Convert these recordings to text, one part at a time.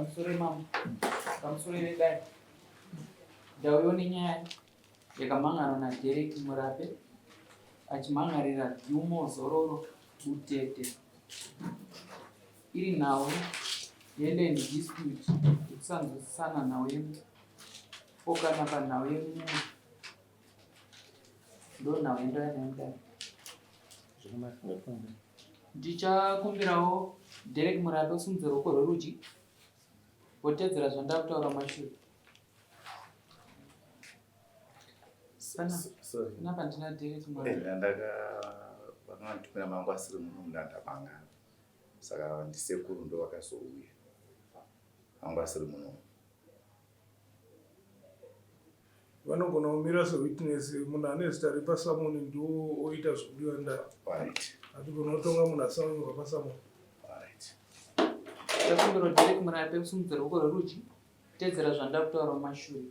pamusoro mama pamusoro vedai ndauyo nenyaya yakamhangarwa naDerek Murape achimhangarira Gilmore Zororo Butete iri nhau yeland dispute yekusanzwisisana nhau yemukokana panhau yemumwe ndo nhau yendoyanaidai. Ndichakumbirawo Derek Murape usimudze ruoko rwerudyi wotedzera zvandava kutaura mashure. Panapa ndina Derek Murape. Vakanditumira mangu asiri muno ndandamangana. Saka ndisekuru ndo vakazouya. Mangu asiri muno. Vanogona kumira sewitness munhu ane zita repasamoni ndo oita zvokudiwa nda. Right. Hatigona kutonga munhu asanyorwa pasamoni. Right. Ndakumbira Derek Murape usimudze ruoko rwerudyi tedzera zvandava kutaura mashure.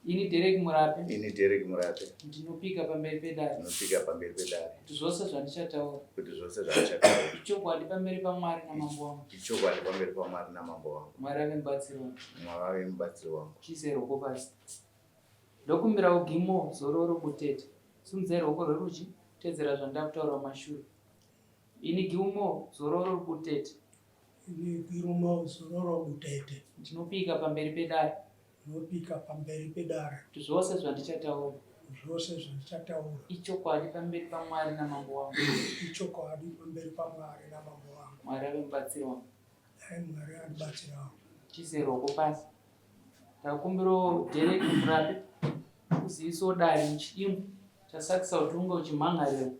Ini Derek Murape. Ini Derek Murape. Ndinopika pamberi pedare. Ndinopika pamberi pedare. Kuti zvose zvandichataura. Kuti zvose zvandichataura. Ichokwadi pamberi paMwari namambo wangu. Ichokwadi pamberi paMwari namambo wangu. Mwari ave mubatsiri wangu. Mwari ave mubatsiri wangu. Chiise ruoko pasi. Ndokumbirawo Gilmore Zororo Butete simudzai ruoko rwerudyi tedzera zvandava kutaura mashure. Ini Gilmore Zororo Butete. Ini Gilmore Zororo Butete. Ndinopika pamberi pedare. Ndinopika pamberi pedare. Kuti zvose zvandichataura. Zvose zvandichataura. Ichokwadi pamberi paMwari namambo wangu. Ichokwadi pamberi paMwari namambo wangu. Mwari ave mubatsiri wangu. Mwari andibatsira wangu. Chiise ruoko pasi. Ndakumbirawo Derek Murape uzivisewo dare muchidimbu chasakisa kuti unge uchimhangarira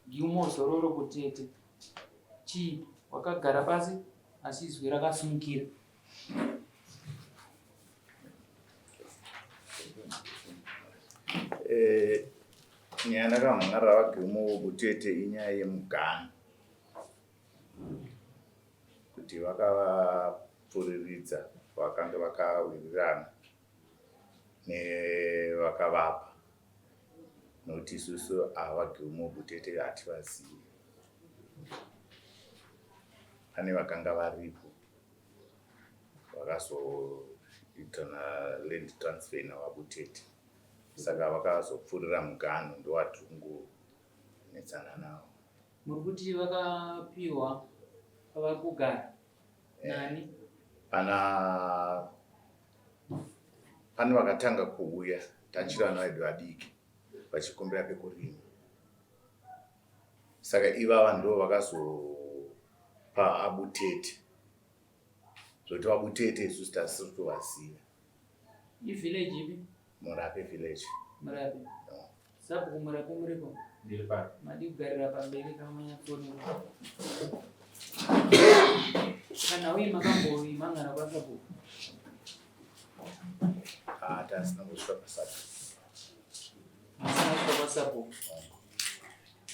Gilmore Zororo Butete. Chii wakagara pasi asi izwi rakasimukira. Nyaya ndakamhangarira vaGilmore Butete inyaya yemugano. Kuti vakavapfuriridza vakanga vakawirirana nevakavapa. Nokuti isusu ava Gilmore Butete hativazivi. Pane vakanga varipo vakazoita land transfer navaButete. Saka vakazopfurira mugano ndowatungonetsana navo. Muri kuti vakapiwa pavari kugara nani? Pane vakatanga kuuya tachiri vana vedu vadiki vachikumbira pekurima. Saka ivava ndo vakazopa aButete. Zvoti vaButete isusu tasiri kuvaziva. Ivillage ipi? Murape village. Murape. Sabhuku Murape muripo? Ndiri pano. Madi kugarira pamberi kamanyatsooneka. Kana uyi makambomhangara pasabhuku? Tasina kusvika pasabhuku. Masina kusvika pasabhuku.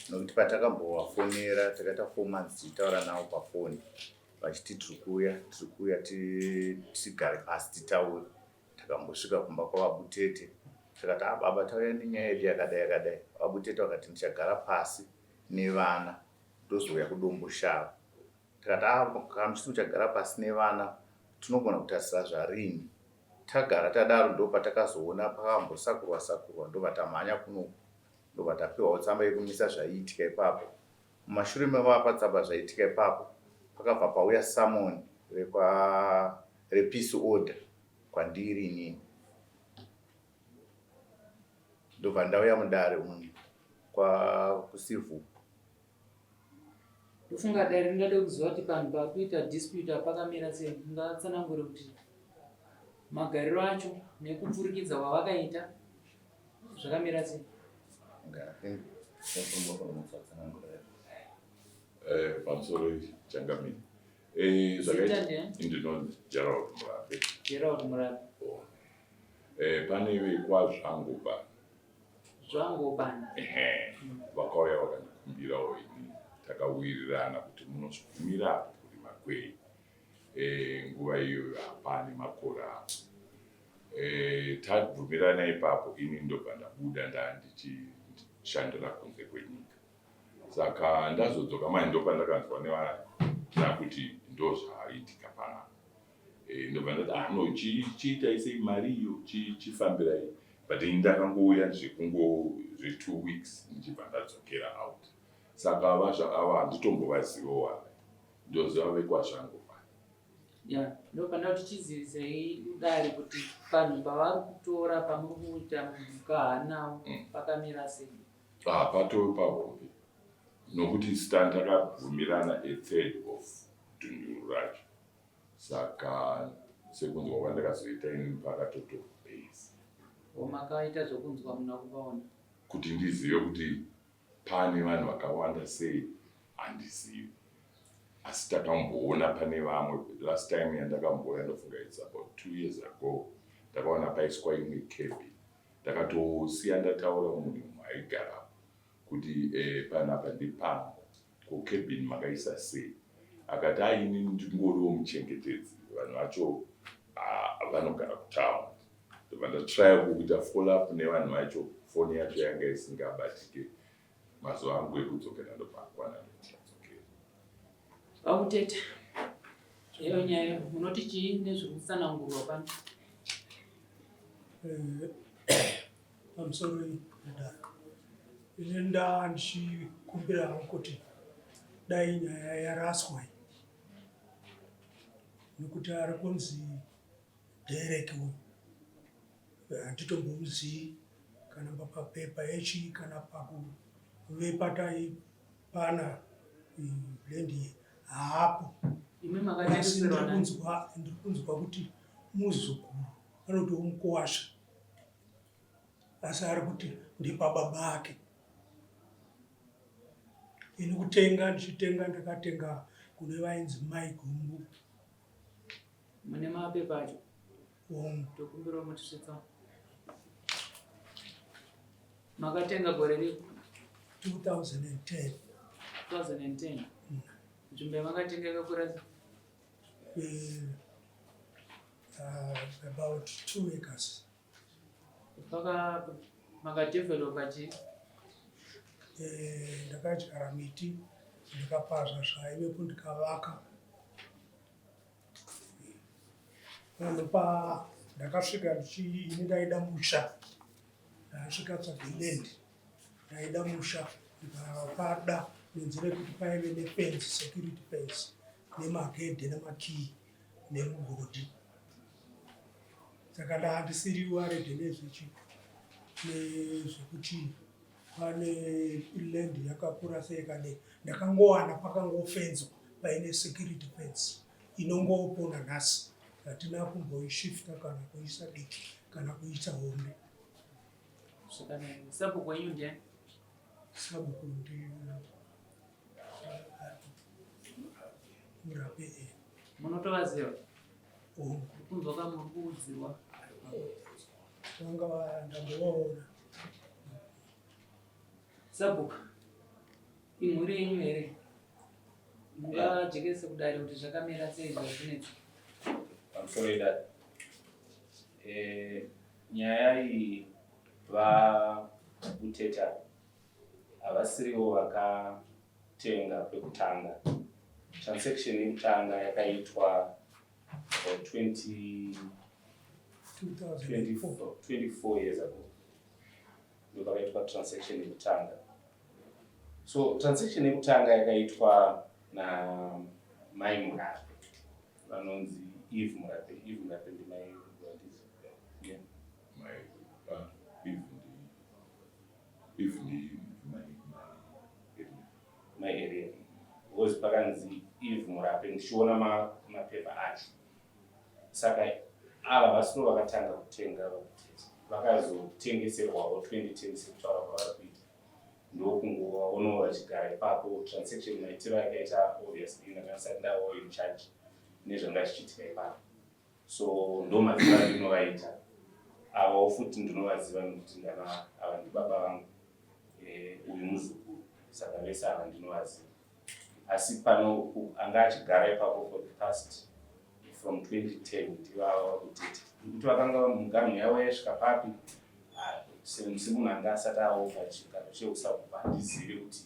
Nokuti patakambovafonera takaita 4 months tichitaura navo pafoni vachiti tiri kuuya tigare pasi titaure. Takambosvika kumba kwavaButete takati baba tauya nenyaya yedu yakadai. VaButete vakati ndichagara pasi nevana ndozouya kudomboshava. Takati kana muchiti muchagara pasi nevana tinogona kutasira zvarini. Tagara tadaro ndo patakazoona pakambosakurwa ndo patamhanya kuno ndo patapiwawo tsamba yekumisa zvaiitika ipapo. Mumashure mevapa tsamba zvaiitika ipapo pakabva pauya samoni repeace order kwandiri inini. Ndobva ndauya mudare umu kusivhu. Ndofunga dare ringade kuziva kuti panhu pakuita dispute pakamira sei. Ngatsanangure kuti magariro acho nekupfurikidza kwavakaita zvakamira sei. Pamusoro changamini. Ndinonzi Gerald Murape. Gerald Murape. Pane vekwazvangobana. Zvangobana. Vakauya vakandikumbirawo ini takawirirana kuti munozogumira kurima kwei. Nguva iyoyo hapane makora. Tabvumirana ipapo ini ndobva ndabuda ndichishandira kunze kwenyika. Saka ndazodzoka manje ndobva ndakanzwa nevanhu kuti ndozvaiitika panapa. ndobva ndati no chiitai sei mari iyo chifambirai, but ndakangouya zve2 weeks ndichibva ndadzokera out. Saka ava handitombovazivawo, ndoziva vekwazvangu. ndopanda kuti tichizivise udare kuti vanhu pavari kutora pamuri kuita mukahana nawo pakamira sei. Patove pahombe nokuti ndakabvumirana a3rd of Dhunduru racho, saka sekunzwa kwandakazoita ini pakatoto base makaita zvokunzwa muna kuvaona kuti ndizive kuti pane vanhu vakawanda sei handizivi, asi takamboona pane vamwe. Last time yandakamboona ndofunga it's about 2 years ago, ndakaona paiswa imwe cabin, ndakatosiya ndataura munhu aigara kuti panapa ndipango kukabhini makaisa sei, akati aini ndingoriwo muchengetedzi, vanhu vacho vanogara kutauni. Ndobva ndatry kuita follow up nevanhu vacho, foni yacho yanga isingabatike. Mazuva angu ekudzokera ndopakwana ndadzokera. vakuteta iyo nyaya munoti chii nezviri kutsanangurwa pano? pamusoro pedare ine ndaa ndichikumbirawo kuti dai nyaya yaraswa nekuti ari kunzi Derek handitombomuzivi kana papepa echi kana pakuve patai pana blendi haapo. Asi ndiri kunzwa kuti muzukuru anoti umukuwasha, asi ari kuti ndipababa ake. Ini kutenga ndichitenga ndakatenga kune vainzi Mai Gumbu. Mune mapepa acho Tokumbira mutisvitsa makatenga gore ripi? 2010. 2010. Nzvimbo yamakatenga yakakura about 2 acres. Paka makadevelopa chii? Ndakadyara miti ndikapazva zvaivepo ndikavaka. Ndakasvika ini ndaida musha, ndasvika paGilendi ndaida musha, ndikavada nenzira yekuti paive nefence, security fence, nemagedhe nemakiyi nemugodhi. Saka handisiriwa redhe nezvekuti pane land yakakura sei kade, ndakangowana pakangofenzwa paine security fence inongopona nhasi. Hatina kumboishifta kana kuisa diki kana kuisa hombe. Sabhuku wenyu ndiani? Sabhuku Murape. Munotovaziva? Kunzwa kamuri kuudziwa? Vanga ndambovaona. Sabhuku imhuri yenyu here mungajekese kudare kuti zvakamira sei zvazvinetsa? Pamusoro pedare nyaya iyi vakuteta havasiriwo vakatenga pekutanga. Transaction yekutanga yakaitwa 24 years ago. Ndopakaitwa transaction yekutanga. So transaction yekutanga yakaitwa naMai Murape vanonzi Eve Murape. Eve Murape ndimai vandizi. Yeah. My area. Was pakanzi Eve Murape ndichiona mapepa acho. Saka ava vasino vakatanga kutenga vakazotengeserwawo 2010 sekutaura kwavari kuita. Ndokungovaonawo vachigara ipapo. Transaction maitiro yakaita obviously ndakasati ndavawo in charge nezvanga zvichiitika ipapo. So ndomaziva ndinovaita. Avawo futi ndinovaziva nekuti ava ndibaba vangu uyu muzukuru, saka vese ava ndinovaziva. Asi pano anga achigara ipapo for the past from 2010 ndivava vakuteta. Nekuti vakanga munganhu yavo yasvika papi semunhu anga asati avo pachigaro cheusabhuku handizivi kuti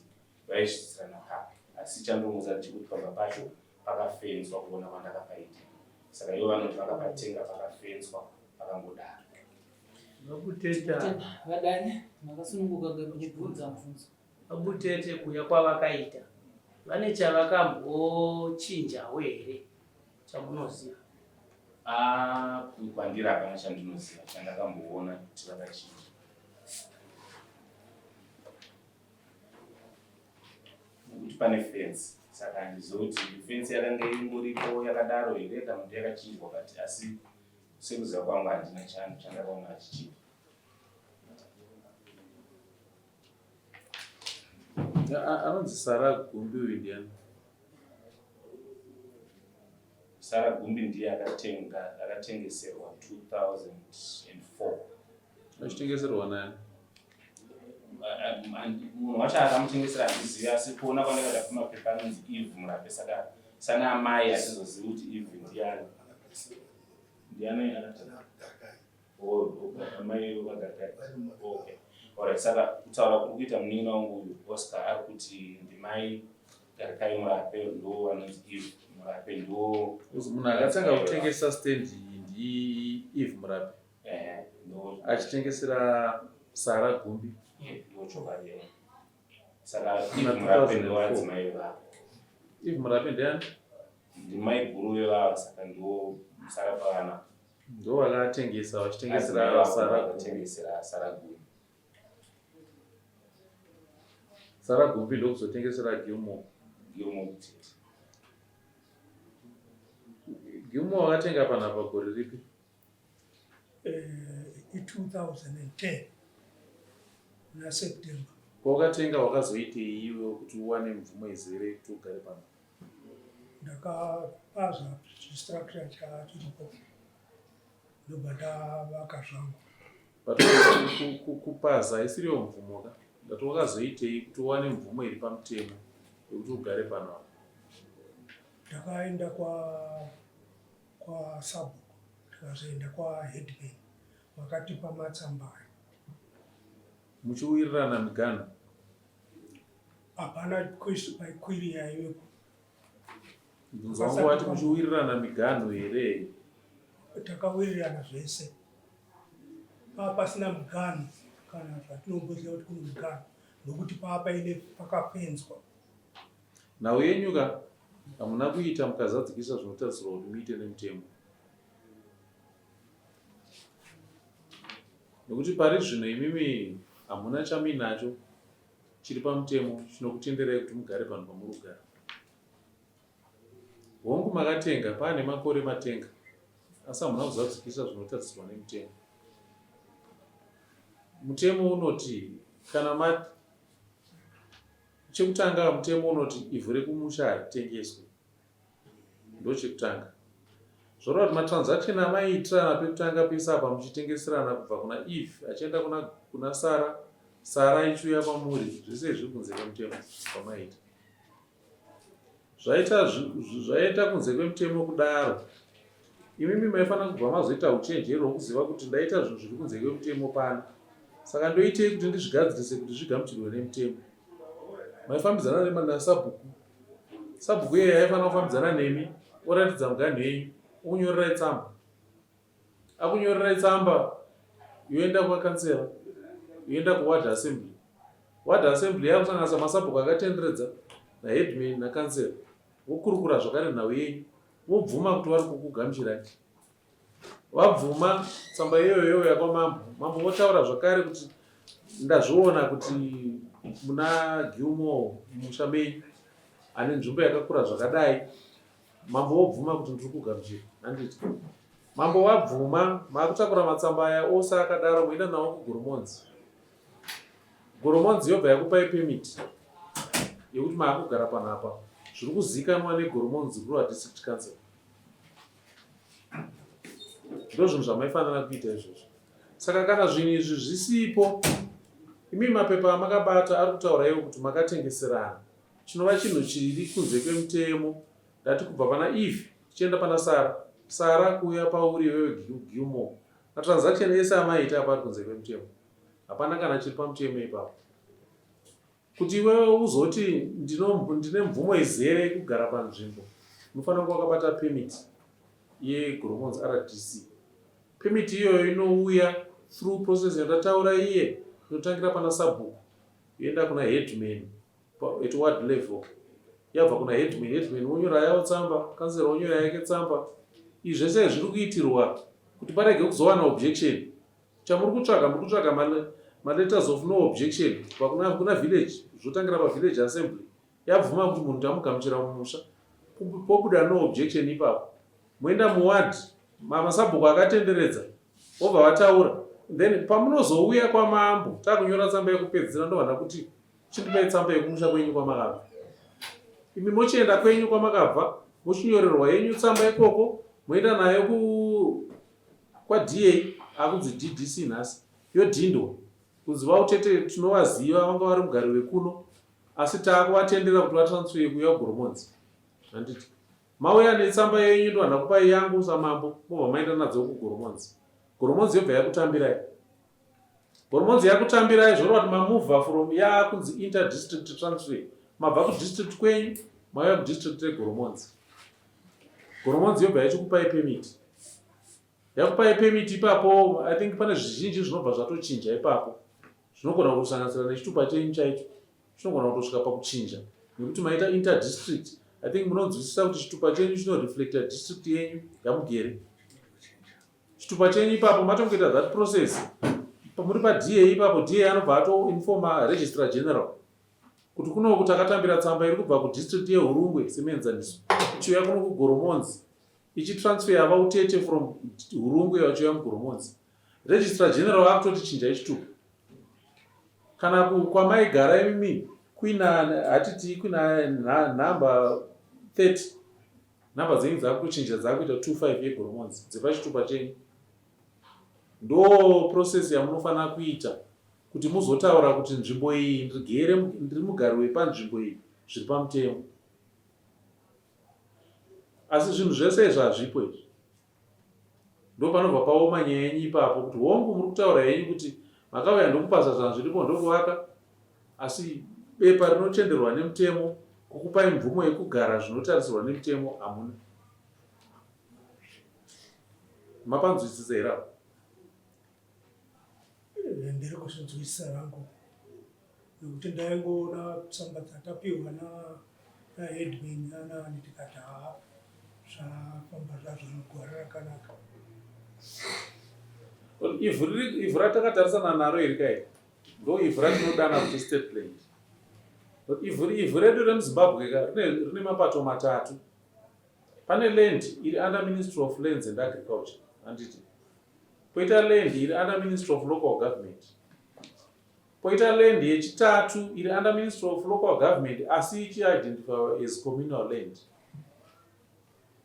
vaisvidzirana papi. Asi chandomuudza ndichikuti pamba pacho pakafenzwa kuona kwandakapaita. saka ivo vanoti vakapatenga pakafenzwa pakangodaro. Mabuteta vadani makasununguka ngekubvunza mubvunzo. Mabutete kuya kwavakaita vane chavakambochinjawo here chamunoziva? Kwandiri hapana chandinoziva chandakamboona kuti vakachinja. Nokuti pane fence, saka handizivi kuti fence yakanga ingoripo yakadaro here kana kuti yakachinjwa kati, asi sekuziva kwangu handina chandakaona achichinja. Anonzi Sara Gumbi uyu ndiani? Sara Gumbi ndiye akatengeserwa 2004. Achitengeserwa nani? Munhu wacho akamutengesera handizivi, asi kuona kwandakada kumapepa anonzi Eve Murape, saka sana amai hatizozivi kuti Eve ndiani. Ndiani amai vagarakai. Okay. Alright, saka kutaura kuri kuita munin'ina wangu uyu Oscar ari kuti ndimai Garakai Murape ndo anonzi Eve Murape ndo. Munhu akatanga kutengesa stand ndi Eve Murape. Achitengesera Sara Gumbi. Ndo chokwadi. Saka Eve Murape ndo adzimai vavo. Eve Murape ndiani? Ndimai guru vevavo, saka ndo Sara Pavana. Ndo vakatengesa vachitengesera Sara Gumbi. Sara Gumbi ndokuzotengesera Gilmore. Mutete. Gilmore wakatenga panapa gore ripi? 2010 naSeptember. Kwawakatenga wakazoitei iwe kuti uwane mvumo izere kuti ugare pano? Ndakapaza chistructure chachiripo ndobva ndavaka zvangu. Kupaza isiriwo mvumo ka? Ndati wakazoitei kuti uwane mvumo iri pamutemo yekuti ugare pano? Ndakaenda kwa Sabhuku, ndikazoenda kwa Headman, vakatipa matsamba ayo. Muchiwirirana migano? Hapana kwiri yaiwepo. Mubvunzo wangu wati muchiwirirana migano here? Takawirirana zvese. Pasina mugano kana zvatinomboziva kuti kune mugano, nokuti paine pakapenzwa. Nhau yenyu ka hamuna kuita mukazadzikisa zvinotarisirwa kuti muite nemutemo? Nokuti pari zvino imimi hamuna chaminacho chiri pamutemo chinokutenderai kuti mugare pano pamuri kugara. Hongu makatenga pane makore matenga, asi hamuna kuzadzikisa zvinotarisirwa nemutemo. Mutemo unoti kana chekutanga mutemo unoti ivhu rekumusha haritengeswe. Ndo chekutanga. Zvoreva kuti matransaction amaitirana pekutanga pesa apa muchitengeserana kubva kuna Eve achienda kuna Sara, Sara ichiuya pamuri, zvese zviri kunze kwemutemo kwamaita. Zvaita kunze kwemutemo kudaro, imimi maifanira kubva mazoita uchenjeri hwokuziva kuti ndaita zvinhu zviri kunze kwemutemo pano, saka ndoitei kuti ndizvigadzirise kuti zvigamuchirwe nemutemo. Maifambidzana naSabhuku. Sabhuku iye aifanira kufambidzana nemi, oratidza muganho yenyu, onyorera tsamba. Akunyorera tsamba, yoenda kwakansera, yoenda kuward assembly. Ward assembly yakusanganisa maSabhuku akatenderedza naHeadman nakansera. Vokurukura zvakare nhau yenyu, vobvuma kuti vari kukugamuchirai. Vabvuma tsamba iyoyo yakwamambo, mambo votaura zvakare kuti ndazviona kuti muna Gilmore musha menyu ane nzvimbo yakakura zvakadai. Mambo vobvuma kuti ndiri kugamuchira. Handiti mambo vabvuma makutakura matsamba aya ose akadaro muenda nawo kuGoromonzi. Goromonzi yobva yakupai permit yekuti maakugara panapa. Zviri kuzikanwa neGoromonzi Rural District Council. Ndo zvinhu zvamaifanira kuita izvozvo. Saka kana zvinhu izvi zvisipo, imi mapepa amakabata ari kutaura iwo kuti makatengeserana. Chinova chinhu chiri kunze kwemutemo. Ndati kubva pana Eve tichienda pana Sara, Sara kuuya pauri iwewe Gilmore. Matransaction ese amaita apa ari kunze kwemutemo. Hapana kana chiri pamutemo ipapo. Kuti iwewe uzoti ndine mvumo izere kugara panzvimbo, unofanira kuva wakabata permit yeGoromonzi RDC. Permit iyoyo inouya through process yandataura iye, inotangira pana subbook yoenda kuna headman at ward level, yabva kuna headman onyora yawo tsamba, kansera onyora yake tsamba. Izvi zvese zviri kuitirwa kuti parege kuzowana objection. Chamuri kutsvaga ma-letters of no objection kuna village, zvotangira pa-village assembly. Yabvuma kuti munhu tamugamuchira mumusha, pobuda no objection ipapo. Moenda muward, masabhuku akatenderedza, obva vataura. Then pamunozouya kwamambo, takunyora tsamba yekupedzisira, ndovanha kuti chindipai tsamba yekumusha kwenyu kwamakabva. Imi mochienda kwenyu kwamakabva, mochinyorerwa yenyu tsamba ikoko, moenda nayo kwa-DA, akunzi DDC nhasi, yodhindwa. Kunzi vautete tinovaziva, vanga vari mugari wekuno, asi taakuvatendera kuti vatransfer kuuya kuGoromonzi. Handiti mauya netsamba yenyu ndovanha kupai yangu samambo, mobva maenda nadzo kuGoromonzi. Goromonzi yobva yakutambirai. Goromonzi yakutambirai zvoreva kuti mamuvha from yakunzi inter-district transfer. Mabva kudistrict kwenyu, mauya kudistrict reGoromonzi. Goromonzi yobva yachikupai permit. Yakupai permit ipapo, I think pane zvizhinji zvinobva zvatochinja ipapo. Zvinogona kusanganisira nechitupa chenyu chaicho. Zvinogona kutosvika pakuchinja. Nekuti maita inter-district, I think munonzwisisa kuti chitupa chenyu chinoreflecta district yenyu yamugere. Chitupa chenyu ipapo matongoita that process. Muri pa-DA ipapo, DA anobva atoinforma registrar general kuti kuno takatambira tsamba iri kubva kudistrict yeHurungwe semuenzaniso ichiuya kuno kuGoromonzi, ichitransfer vautete from Hurungwe vachiuya muGoromonzi. Registrar general akutoti chinjai chitupa. Kana kwamaigara imimi hatiti kuina namba 30, namba dzenyu dzakutochinja dzakuita 25 yeGoromonzi dzepachitupa chenyu. Ndo process yamunofanira kuita kuti muzotaura kuti nzvimbo iyi ndiri mugari wepanzvimbo iyi zviri pamutemo. Asi zvinhu zvese izvi hazvipo izvi. Ndo panobva paoma nyaya yenyu ipapo kuti hongu muri kutaura yenyu kuti makauya ndokupasa zvanhu zviripo ndokuvaka, asi bepa rinotenderwa nemutemo kukupai mvumo yekugara zvinotarisirwa nemutemo hamuna. Mapanzwisisa here apo? Ndiri kuzvinzwisisa rangu nekuti ndaingoona tsamba dzatapiwa naheadman nanani tikati haa zvafamba zvazvanogwara rakanaka. Ivhu ratakatarisana naro iri kai ndo ivhu ratinodana kuti state land. Ivhu redu remuZimbabwe rine mapato matatu. Pane land iri under Ministry of Lands and Agriculture, handiti. Poita land iri under Ministry of Local Government. Poita land yechitatu iri under Ministry of Local Government asi ichi-identified as communal land.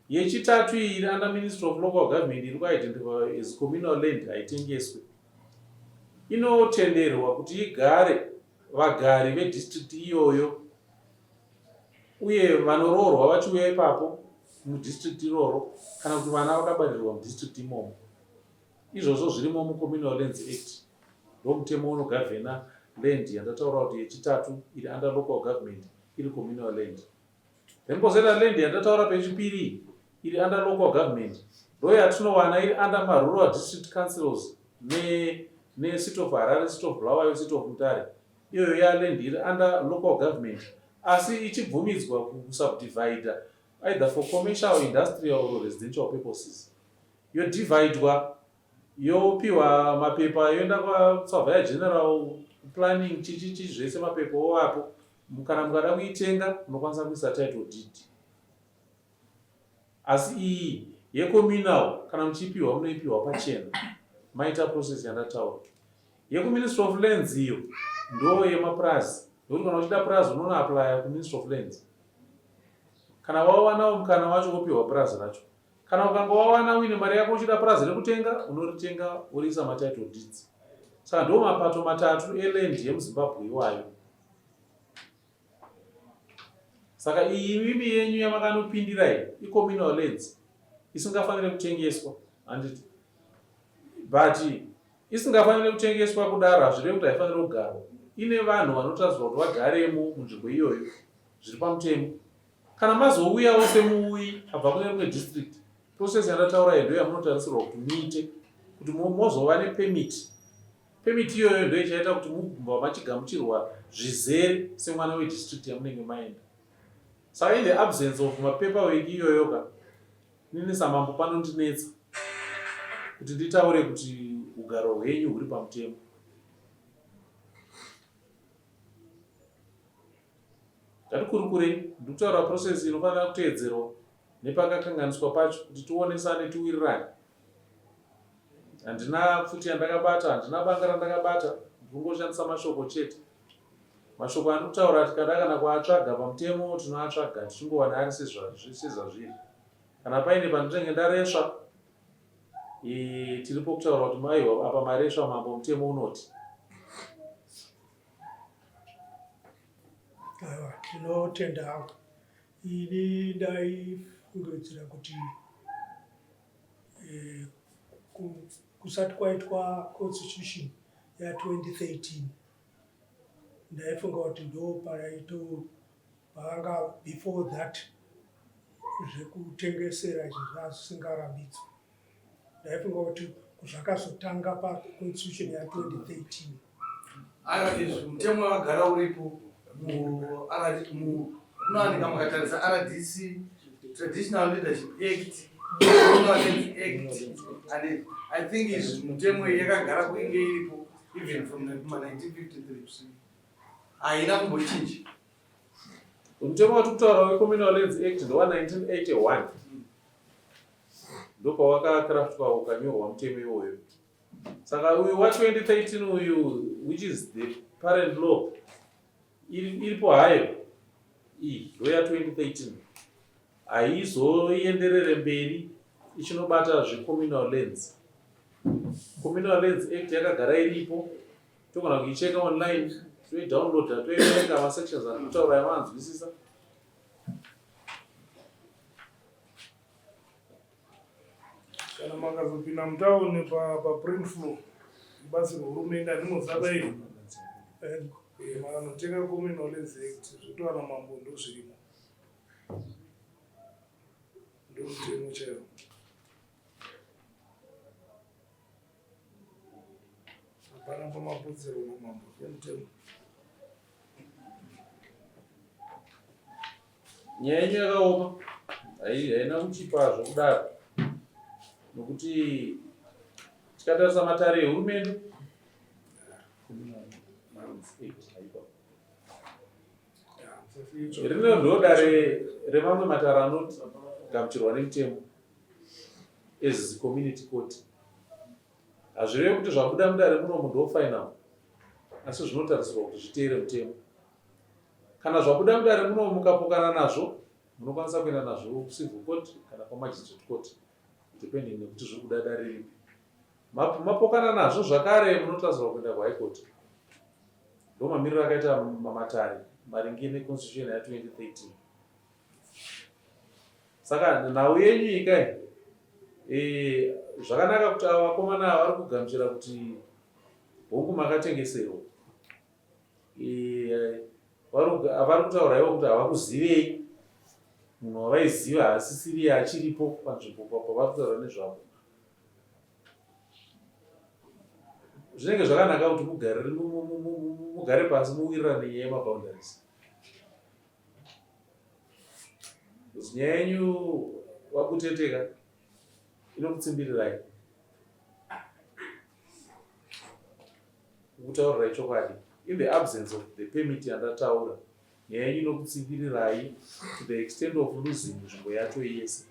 Yechitatu iri under Ministry of Local Government iri ku-identified as communal land haitengeswe. Inotenderwa kuti igare vagari vedistrict iyoyo uye vanoroorwa vachiuya ipapo mudistrict iroro kana kuti vana vakabarirwa mudistrict imomo. Izvozvo zvirimo muCommunal Lands Act. Ndo mutemo unogavhena land yandataura kuti yechitatu iri under local government iri communal land. Then kozeta land yandataura pechipiri iri under local government ndo yatinowana iri under marural district councils ne City of Harare, City of Bulawayo, City of Mutare. Iyoyo yaland iri under local government asi ichibvumidzwa kusubdivide either for commercial, industrial or residential purposes. Yodividwa yopiwa mapepa yoenda kwaSurveyor General Planning chichichi zvese mapepa ovapo. Kana mukada kuitenga munokwanisa kuisa title deed. Asi iyi yecommunal kana muchipiwa munoipiwa pachena. Maita process yandataura. Yeku-Ministry of Lands iyo ndo yemaprazi. Ndokuti kana uchida prazi unoona apply ku-Ministry of Lands. Kana wawanawo mukana wacho wopiwa prazi racho. Kana ukanga wawana uine mari yako uchida prazi rekutenga, unoritenga uriisa matitle deeds. Saka ndo mapato matatu eland yemuZimbabwe iwayo. Saka iyi mimi yenyu yamakanopindirai i-communal lands isingafanire kutengeswa, handiti. But isingafanire kutengeswa kudaro hazvirevi kuti haifanire kugarwa. Ine vanhu vanotarisirwa kuti vagaremo munzvimbo iyoyo zviri pamutemo. Kana mazouyawo semuuyi abva kune rimwe district, process yandataura iyi ndo yamunotarisirwa kuti muite kuti mozova nepemiti. Pemiti iyoyo ndo ichaita kuti mugumba machigamuchirwa zvizere semwana wedistrict yamunenge maenda. Saka in the absence of mapaperwork iyoyoka, nini samambo panondinetsa kuti nditaure kuti ugaro hwenyu huri pamutemo. Ngatikurukure ndikutaura process inofanira kuteedzerwa nepakakanganiswa pacho kuti tionesane tiwirirane. Handina futi yandakabata, handina banga randakabata, ndingoshandisa mashoko chete. Mashoko andikutaura tikada kana kuatsvaga pamutemo tinoatsvaga tichingowana ari sezvazviri. Kana paine pandinenge ndaresva, tiripo kutaura kuti maiwa apa maresva mambo mutemo unoti. Aiwa, tinotenda hangu. Ini ndaifungidzira kuti kusati kwaitwa constitution ya2013 ndaifunga kuti ndo panga before that zvekutengesera izvi zvisingarambidzwa. Ndaifunga kuti zvakazotanga paconstitution ya2013. Aiwa, izvi mutemo wakagara uripo unowanika mukatarisa RDC, Traditional Leadership Act, Act, and I think izvi mutemo yakagara kuinge iripo even from 1953. Haina kumbochinja. Mutemo watikutaura weCommunal Lands Act ndowa1981. Ndoko wakakaraftwa ukanyorwa mutemo iwoyo. Saka uyu wa2013 uyu, which is the parent law, iripo hayo iyi ndo ya2013 haizoenderere mberi ichinobata zveCommunal Lands. Communal Lands Act yakagara iripo, togona kuicheka online, toidownloada, toierenga masections anotaura yamanzwisisa. Kana makazopinda mutauni paprint floor, basi hurumende harimozaba iri. Manotenga Communal Lands Act, zvotowana mambo ndo zvirimo. Ndo mutemo chaiwo. Hapana pamapodzero namambo, mutemo. Nyaya yenyu yakaoma, haina kuchipa zvokudaro. Nokuti tikatarisa matare ehurumende, rino ndo dare remamwe matara anogamuchirwa nemutemo as community court. Hazvirevi kuti zvabuda mudare munomu ndo final, asi zvinotarisirwa kuti zviteere mutemo. Kana zvabuda mudare munomu mukapokana nazvo, munokwanisa kuenda nazvo civil court kana pamagistrate court, depending nekuti zviri kuda dare ripi. Mapokana nazvo zvakare munotarisirwa kuenda kuHigh Court. Ndo mamiriro akaita mamatare maringe neconstitution ya2013. Saka nhau yenyu ikai, zvakanaka kuti ava vakomana vari kugamuchira kuti hongu makatengeserwa. Vari kutaura ivo kuti havakuzivei, munhu wavaiziva haasisiri achiripo panzvimbo pavari kutaura nezvavo. Zvinenge zvakanaka kuti mugare pasi muwirirane nyaya yemaboundaries. Nyaya yenyu wakuteteka inokutsimbirirai kutaurirai chokwadi. In the absence of the permit yandataura, nyaya yenyu inokutsimbirirai to the extent of losing nzvimbo yacho yese.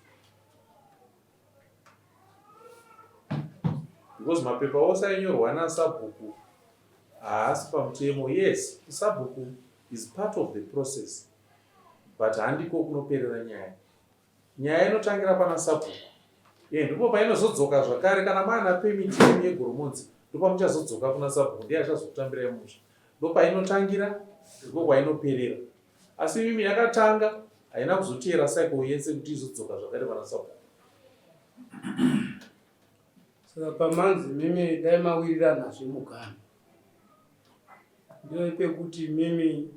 Because mapepa ose ainyorwa nasabhuku haasi pamutemo. Yes, sabhuku is part of the process, but handiko kunoperera nyaya. Nyaya inotangira pana sabhuku. Ndipo painozodzoka zvakare kana maana permit yegoromonzi, ndipo muchazodzoka kuna sabhuku, ndiye achazokutambirai musha. Ndipo painotangira, ndipo kwainoperera. Asi mimi yakatanga, haina kuzoteera cycle yese kuti izodzoka zvakare pana sabhuku. Saka pamanzi mimi dai mawirira nazvo mugano. Ndio pekuti mimi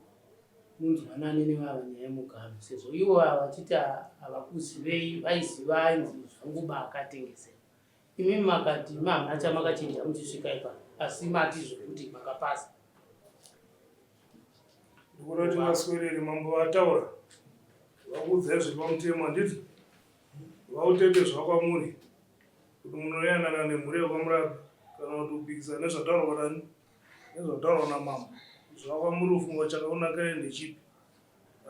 munzwanane nevava nyaya yemugaro sezvo ivo vachiti havakuzivei vaiziva ainzi zvanguba akatengesera. Imimi makati hamuna chamakachinja muchisvika ipapo asi mati zvokuti makapasa. ndikuda kuti vaswerere mambo vataura vakuudzai zviri pamutemo handiti vautete zvakwamuri kuti munoyanana nemhuri yekwamurapi kana kuti upikisana nezvataurwa nani nezvataurwa namambo zvakwamuri ufunga chakaunakira ndechipi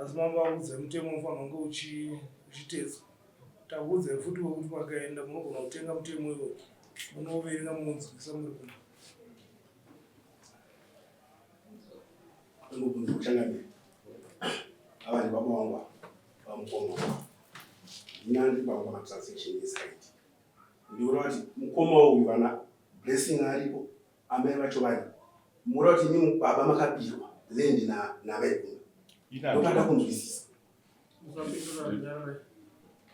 asi mambo akuudzai mutemo unofanira kunge uchitedzwa. Takuudzai futi wekuti makaenda munogona kutenga mutemo iwoyo munoverenga munonzwisa muri kuno. Unobunza kuchanganya abanye baba wangu bamukoma nandi baba ma transaction inside ndiona kuti mukoma uyu vana blessing aripo amai vacho vari mura kuti nyinyi baba makapirwa land na vaiguna ndopada kunzwisisa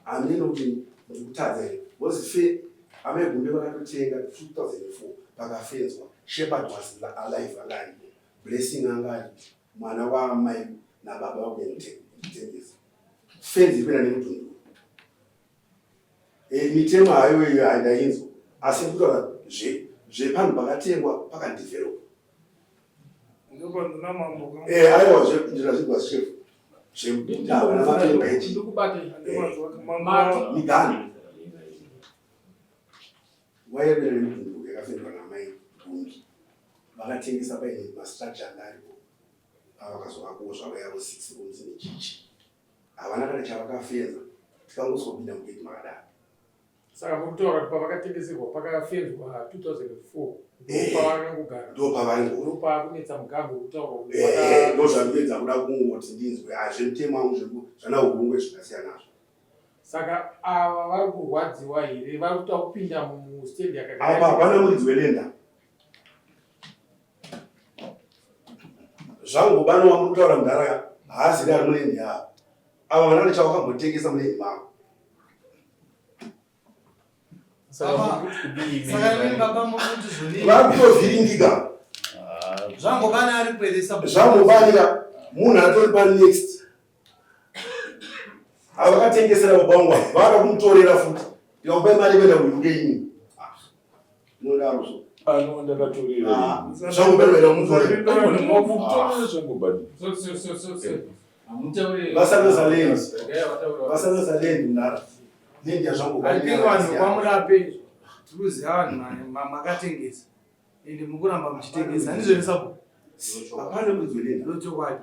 amino kuti ndikutadza here vozife amai gumbe vakatotenga 2004 pakafenzwa shepherd was alive angaripo blessing angari mwana wa mai na baba wake mtengeza fenzi kwenda nemutundu mitemo hayo iyo hainzo asi kutora zve panhu pakatengwa pakadevelop ndipo ndina mambo aiwa zvira zvigwa chef zvemutava namapepeji migani waiyepera nemutundu yakafendwa namai gungi vakatengesa paine mastructure angaripo avakazovakowo zvavayavo 6 rooms nechichi havana kana chavakafenza tikangosopinda mugeti makadaro. Saka mukutaura kuti pavakatengeserwa pakafenzwa 2004 ndopavakangogara ndopakunetsa mugambo wekutaura kuti ndozvandinoedza kuda kungoti ndinzwe zvemutemo wangu zvanaurungwe zvakasiyana nazvo. Saka ava vari kurwadziwa here vari kuta kupinda mustendi apa hapana muridzi welenda zvangu bano wamutaura mudhara haaziri ari munendi yavo ava vanane chavakambotengesa munendi mavo vari kutovhiringika zvangobanira munhu atori panext avakatengesera babangu vaka kumutorera futi ndikakupai mari kuenda kuuke ini nodarozvo zvangoberwera vasanoza lendi nara lendi yazvangokwamurape tikuziva vanhu makatengesa ende mukuramba muchitengesa handizvenesapo hapana murizolenda lochokwadi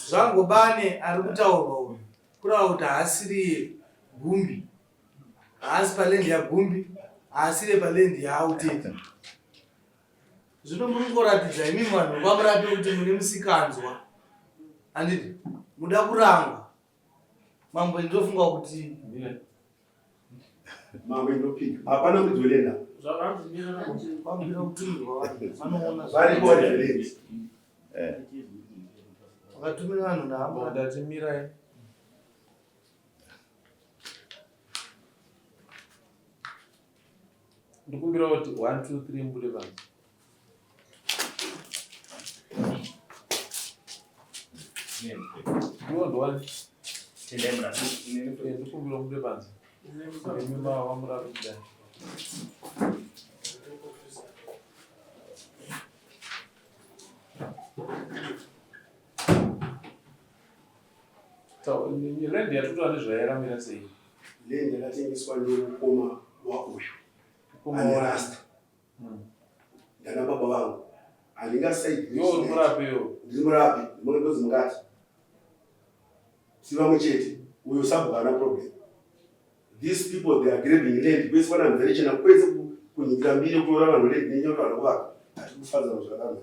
zvangobane ari kutaurwa uyu kurava kuti haasiri gumbi haasi palendi yagumbi haasiri palendi yaauteta zvino muri kungoratidza imimi vanhu kwamurape kuti mune musikanzwa handiti muda kurangwa mambo ndinofunga kuti mambo indopika hapana murizolenda vakatumira vanhu ndatimira ndikumbira kuti 1 2 3 mbude vanhu ndondwani ndikumbira mbude vanhu mimba wamurapida lendi yatotwa nezvayaramira sei lendi yakatengeswa neukoma wauyu anerasta ndana baba vangu handingasaidi uri murapewo ndiri murape ndimonodozi mungati si vamwe chete uyu sabhuka ana problem these people they are grabbing land kwese pana mvere chena kwese kunyikira mbiri kutora vanhu lendi nenyota vanokuvaka hatikufadzana zvakanaka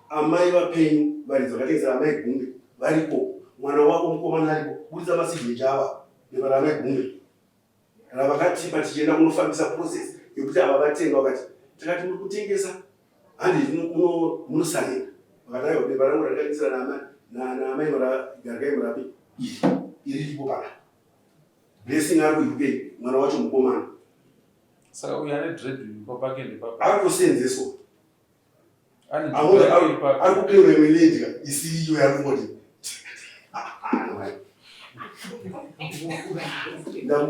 amai vapenyu varidzi vakatengesera amai gumbe varipo mwana wako mukomana aripo budisa masignecha ava beva ramai gumbe kana vakatipa tichienda kunofambisa process yekuti ava vatenga vakati tikati muri kutengesa handi munosaina vakataiwa beva rangu randikatengesera naamai gargai murapi iri ripo pana blessing ari kuuk mwana wacho mukomana saka uyu ane dread papake ndepapa ari kusenzeswa ari kuclaima milendi isiriyo yarikungoti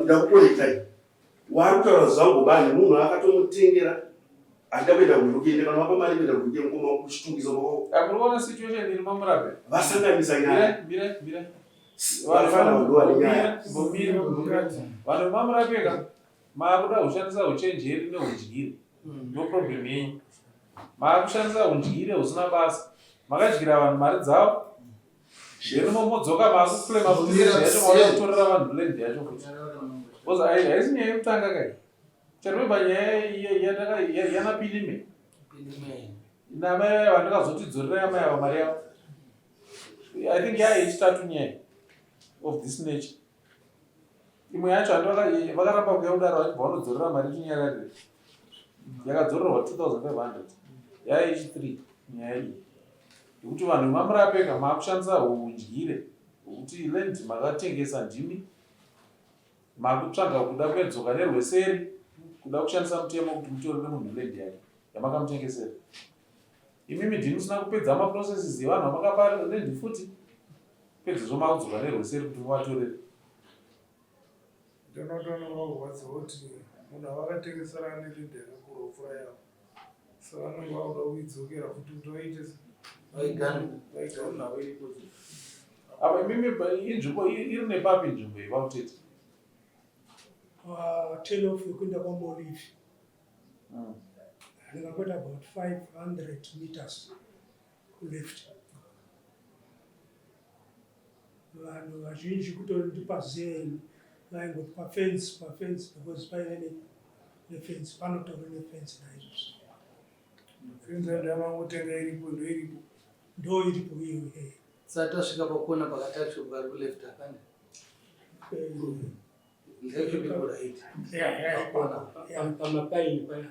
ndakukorektai wari kutaura zvangu bani munhu akatomutengera andapenda kurukuende kana vapa mari kuenda kuruke mukoma kuchitungisa maoko akuriona situation iri mamurabe vasanganisa nyaya mira vanofana kudiwa nenyaya vanhu vemamurapeka maakuda kushandisa uchenjeri neundyiri no problem yenyu maakushandisa undyiri husina basa makadyira vanhu mari dzavo zvino momodzoka maakuflema kuti yacho makutorera vanhu land yacho kuti bcause haisi nyaya yekutanga kai charweba nyaya yanapilime namai vaya vandakazotidzorera amai ava mari yavo I think yaya yechitatu nyaya of this nature imwe yacho vakaramba kuya kudaro vachibva vanodzorera mari chinyararire yakadzorerwa 2500 yaya yechi3 nyaya iyi yekuti vanhu vemamurapeka maakushandisa udyire hwekuti land makatengesa ndimi makutsvaga kuda kwedzoka nerweseri kuda kushandisa mutemo kuti mutorere munhu land yake yamakamutengesera imimi ndimi musina kupedza maprocesses evanhu vamakapa land futi pedzezvo makudzoka nerweseri kuti muvatorere ndinotonovakurwadza kuti munhu avakatengesera ane land yakakura pfura yavo saka vanenge vakuda kuidzokera kuti kuti vaite apa imimi inzvimbo iri nepapi nzvimbo iyi vauteti 10 off yekuenda kwamolive ndingakwenda about 500 meters kuleft vanhu vazhinji kutori ndipazeni vaingoti pafence because paine nefence panotori nefence naizvozvo fenzi andamangotenga iripo ndo iripo iyo sati tasvika pakona pakatacho pari kuleft akani pamapaini paya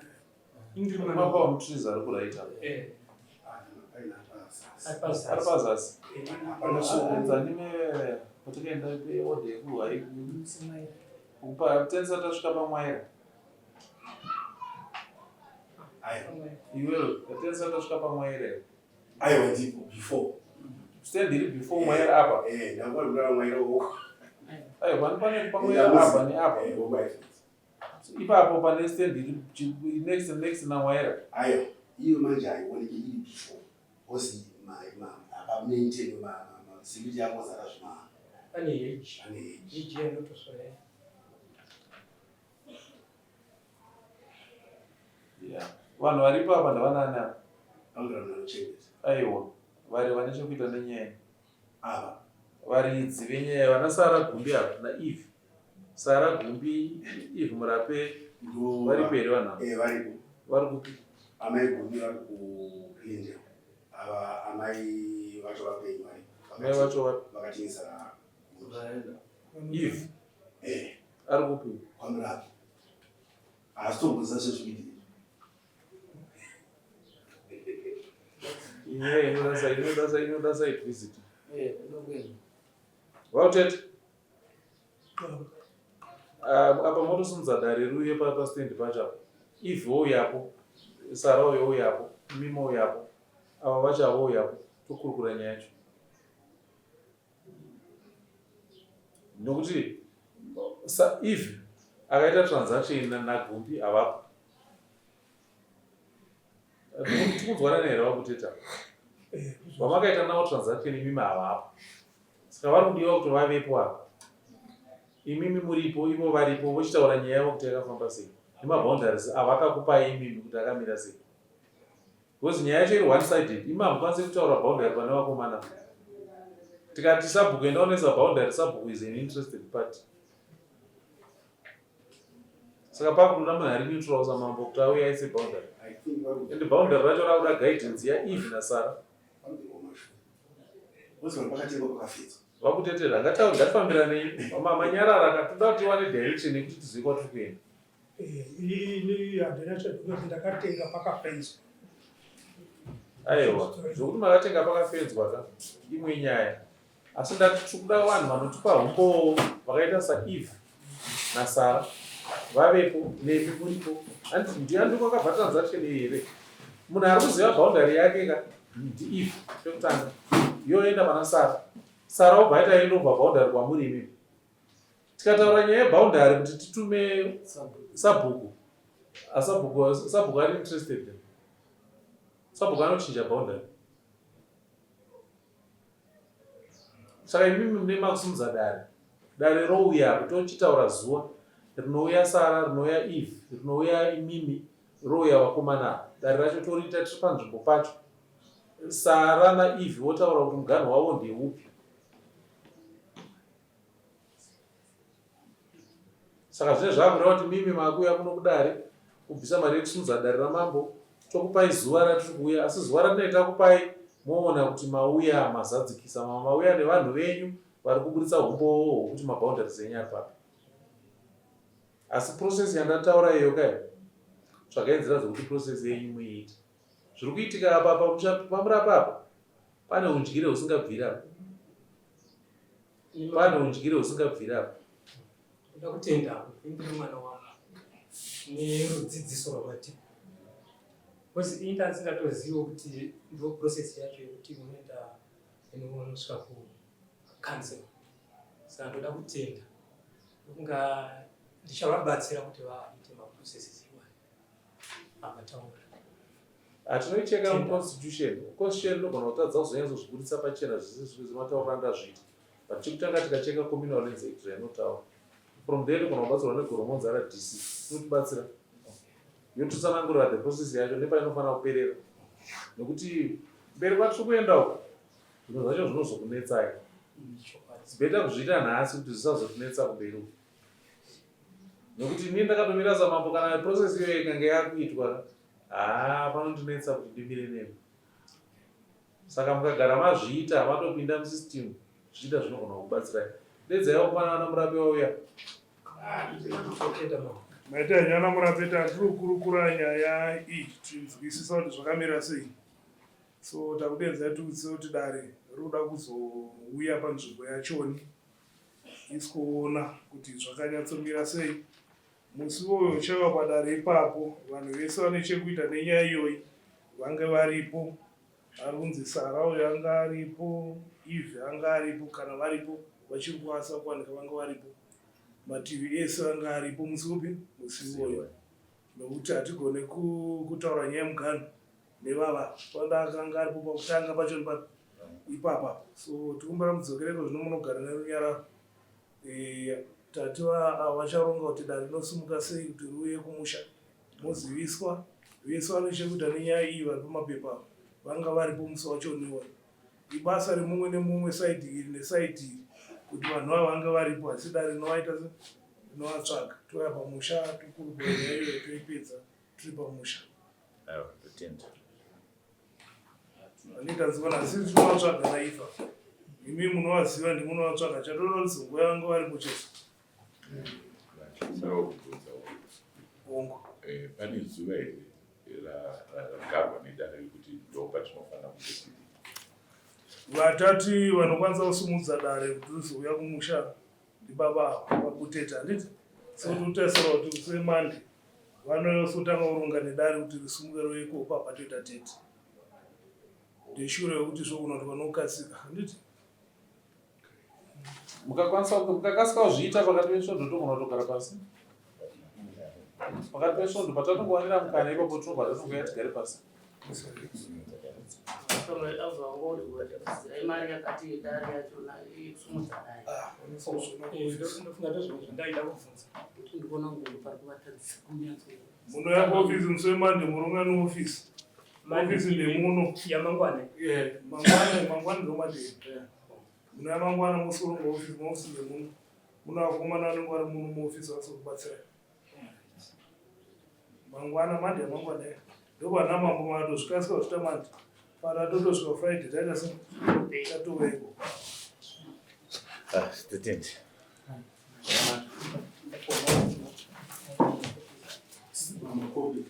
mapa wamutrees ari kuraita ari pazasi enzanime patikaenda peodhe yekuhwai tenisa tasvika pamwaira iwewe tenisa tasvika pamwaira aiwa ndipo before stand iri before mwaira apa ndakwadura mwaira uko aiwa pane pamwaira apa neapa ipapo pane stand iri next na mwaira aiwa iyo manje haioneki iri before osi apamaintain masimiti yako zara zvima pane heji yendotoswaya vanhu varipo apa ndavanana angaranochengeta aiwa vari vane chekuita nenyaya ava varidzi venyaya vana Sara Gumbi apa naEve Sara Gumbi Eve Murape varipo here vanhu varipo vari kupi amai Gumbi vari kuindia ava amai vacho vapenyu mai vacho vakatengesa Eve ari kupi kwamurapi asi tombozisa sezvikuitika inyaya inoda site visit vautete apa motosimudza dare riuye pastendi pacho apa Eve wouyapo Sara wouyapo Mima wouyapo ava vacho avo wouyapo tokurukura nyaya yacho nokuti Eve akaita transaction naGumbi avapo tikunzwana nehera vakuteta vamakaita navo transaction imimi havapo saka vari kudiwa kuti vavepo apa imimi muripo ivo varipo vochitaura nyaya yavo kuti yakafamba sei nemaboundaries avakakupai imimi kuti akamira sei because nyaya yacho iri one sided imambo kwanise kutaura boundary pane vakomana tikati sabhuku endaonesa boundary sabhuku is an interested party saka pakunoda munhu ari neutral samambo kuti auye aise boundary ende boundary racho rakuda guidance yaEve naSara vakutetera ngatifambiranei manyarara katoda kuti iwane direction yekuti tizive kwatiri kuenda ini handina chekuti ndakatenga pakafenzwa aiwa zvokuti makatenga pakafenzwa ka imwe nyaya asi ndatikuda vanhu vanotipa humbo vakaita saEve naSara vavepo nemi muripo handiti ndiandiko akabva transaction iyi here munhu ari kuziva boundary yake ka if pekutanga yoenda pana sara obva aita indobva boundary kwamuri imimi. Tikataura nyaya yeboundary kuti titume sabhuku sabhuku ari interested, sabhuku anochinja boundary. Saka imimi mune makusumudza dare rouya tochitaura zuva rinouya sara, rinouya eve, rinouya imimi, rouya vakomana. Dare racho toriita tiri panzvimbo pacho. Sara naeve votaura kuti muganho wavo ndeupi. Saka zvine zvakureva kuti mimi makuya kuno kudare kubvisa mari yekusumudza dare ramambo, tokupai zuva ratiri kuuya, asi zuva ratinenge takupai moona kuti mauya mazadzikisa, mauya nevanhu venyu vari kuburitsa humbowo hwokuti maboundaries enyu ari papi. Asi process yandataura iyo kai zvakaenzera zvokuti process yenyu muiita. Zviri kuitika apa pamurapa apa pane undyire husingabviri apa, pane undyire husingabviri apa. Kuda kutenda kupindira mwana wangu nerudzidziso rwamatipa, because inda asingatozivi kuti ndo process yacho yekuti unoenda inosvika kucancel. Saka ndoda kutenda kunga ndichavabatsira kuti vaite maprocesses iwayo amataura. Tinoicheka muconstitution inogona kutadza kuzonyatso pachena zvese zvimataura ndazviita. But chekutanga tikacheka communal lands act inotaura. From there tinogona kubatsirwa negoromonza raDC inotibatsira yotitsanangurira the process yacho nepainofanira kuperera. Nekuti mberi kwatiri kuenda uko zvinhu zvacho zvinozokunetsai. Beta kuzviita nhasi kuti zvisazotinetsa kumberi uko. Nekuti ini ndakatomira samambo kana process iyoyo ikanga yakuitwa panondinetsa kuti ndimire nemi. Saka mukagara mazviita matopinda musystem zviita zvinogona kubatsirai. Dedzaiwo pana murapi wauya. Maita nyana murapeta tiri kukurukura nyaya iyi tinzwisisa kuti zvakamira sei. So takudedza tiudzise kuti dare rinoda kuzouya panzvimbo yachoni isikuona kuti zvakanyatsomira sei. Musi uyo uchava padare ipapo vanhu vese vane chekuita nenyaya iyoyi vange varipo. Ari kunzi Sara uyo anga aripo, Eve anga aripo, kana varipo vachiri kuasa kuwanika vanga varipo. Mativi ese vanga aripo musi upi? Musi uyo. Nokuti hatigone kutaura nyaya yemuganho nevava panda akanga aripo pakutanga pacho ipapa. So tikumbira mudzokereko zvino munogara nerunyararo. Tati vacharonga kuti dare rinosumuka sei kuti riuye kumusha moziviswa vese vane chekuita nenyaya iyi vari pamapepa vanga varipo musi wacho niwo. Ibasa remumwe nemumwe saidi iri nesaidi iri kuti vanhu ava vange varipo, asi dare rinovaita rinovatsvaga touya pamusha tokurukura nyaya iyoyo toipedza tiri pamusha. Totenda Anita nzivana asi tinovatsvaga naifa imi munovaziva ndimunovatsvaga chatoda kuti nguva vanga varipo chese. Ongo pane zuva here ragarwa nedare rekuti ndopatinofanira kutosii vatati vanokwanisa kusumudza dare kuti rizouya kumusha ndibaba vakuteta handiti. So totarisira kuti semande vanotanga kuronga nedare kuti risumuke rouye ikopa patoita tete ndeshure yekuti zvokuona kuti vanokasika handiti. Mukakasika kuzviita pakati pesvondo togona kutogara pasi. Pakati pesvondo patanongowanira mukana ipapo tinobva tatongoya tigare pasi. Imari yakati dare yachona ikusumudza dare. Ndofunga ndozvimwe zvandaida kubvunza. Kuti ndikuona ngoni pari kuvatadzisa kunyatso. Munoya kuofisi musemande muronga neofisi. Ofisi ndemuno Yamangwana. Mangwana ndomadei. Munoya mangwana musoronga ofisi ndemuno. Muno vakomana vanenge vari muno muofisi vasokubatsirai. Mangwana mande yamangwana ndopana mambo matosvikasika kusvika mande. Para totosvika Friday taita sei tatoweko. totenda Makopi.